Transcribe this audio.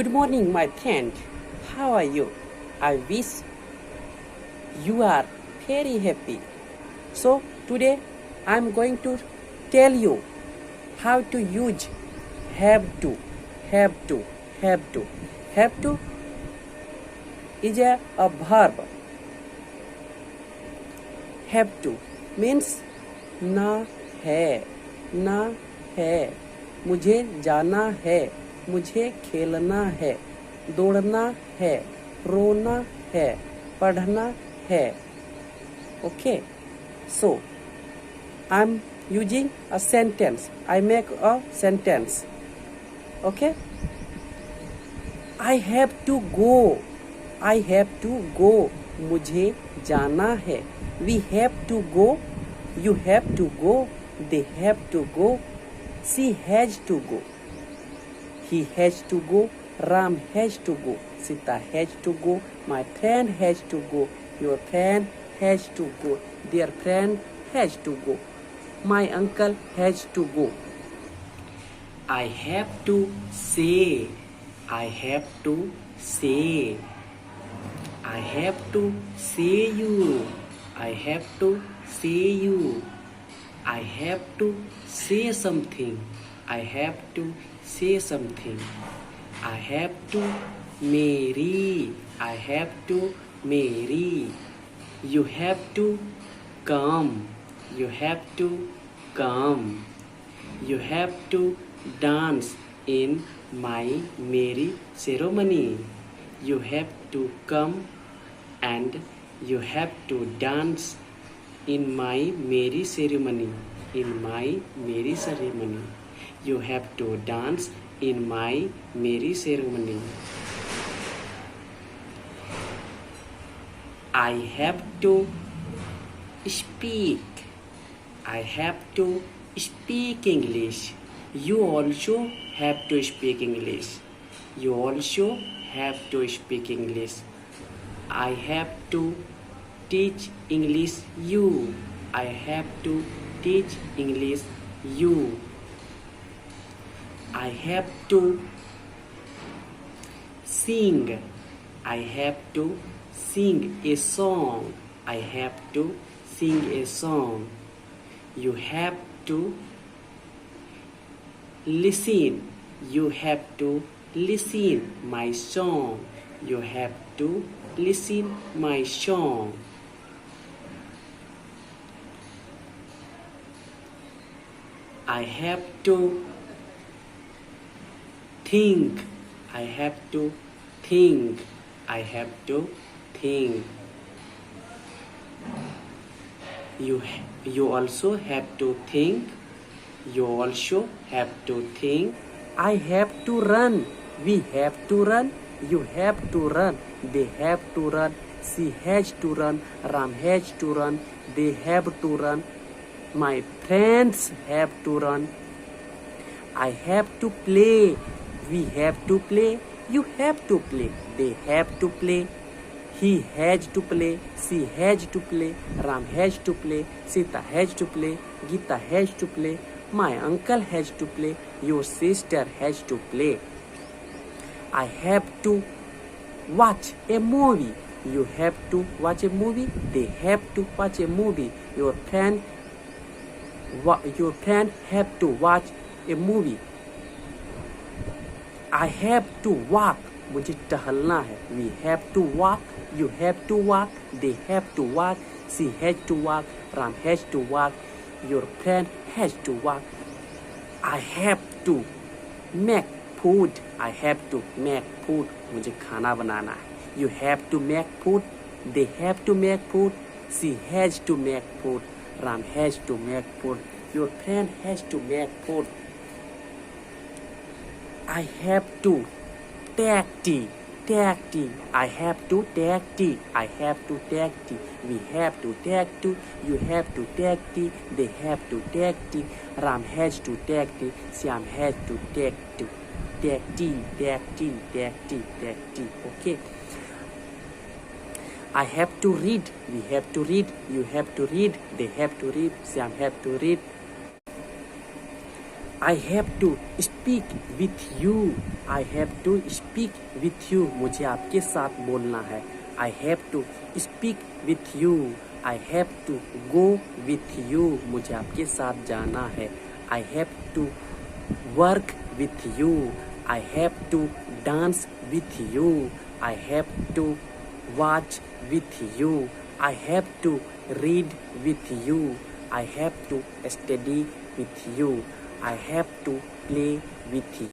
Good morning, my friend. How are you? I wish you are very happy. So, today I am going to tell you how to use have to. Have to. Have to. Have to is a verb. Have to means ना है, ना है, मुझे जाना है, मुझे खेलना है, दौड़ना है, रोना है, पढ़ना है. Okay, so I'm using a sentence. I make a sentence. Okay, I have to go. I have to go. मुझे जाना है. We have to go. You have to go. They have to go. She has to go. He has to go. Ram has to go. Sita has to go. My friend has to go. Your friend has to go. Their friend has to go. My uncle has to go. I have to say. I have to say. I have to say you. I have to say you. I have to say something. I have to say something. I have to marry. I have to marry. You have to come. You have to come. You have to dance in my marriage ceremony. You have to come and you have to dance in my marriage ceremony. In my marriage ceremony. You have to dance in my marriage ceremony. I have to speak. I have to speak English. You also have to speak English. You also have to speak English. I have to teach English you. I have to teach English you. I have to sing. I have to sing a song. I have to sing a song. You have to listen. You have to listen my song. You have to listen my song. I have to think. I have to think. I have to think. You also have to think. You also have to think. I have to run. We have to run. You have to run. They have to run. She has to run. Ram has to run. They have to run. My friends have to run. I have to play. We have to play. You have to play. They have to play. He has to play. She has to play. Ram has to play. Sita has to play. Gita has to play. My uncle has to play. Your sister has to play. I have to watch a movie. You have to watch a movie. They have to watch a movie. Your friend have to watch a movie. I have to walk. मुझे टहलना है. We have to walk. You have to walk. They have to walk. She has to walk. Ram has to walk. Your friend has to walk. I have to make food. I have to make food. मुझे खाना बनाना है. You have to make food. They have to make food. She has to make food. Ram has to make food. Your friend has to make food. I have to take tea. Take tea. I have to take tea. I have to take tea. We have to take tea. You have to take tea. They have to take tea. Ram has to take tea. Syam has to take tea. Take tea. Take tea. Take tea. Take tea. Okay. I have to read. We have to read. You have to read. They have to read. Syam have to read. I have to speak with you. I have to speak with you. मुझे आपके साथ बोलना है. I have to speak with you. I have to go with you. मुझे आपके साथ जाना है. I have to work with you. I have to dance with you. I have to watch with you. I have to read with you. I have to study with you. I have to play with you.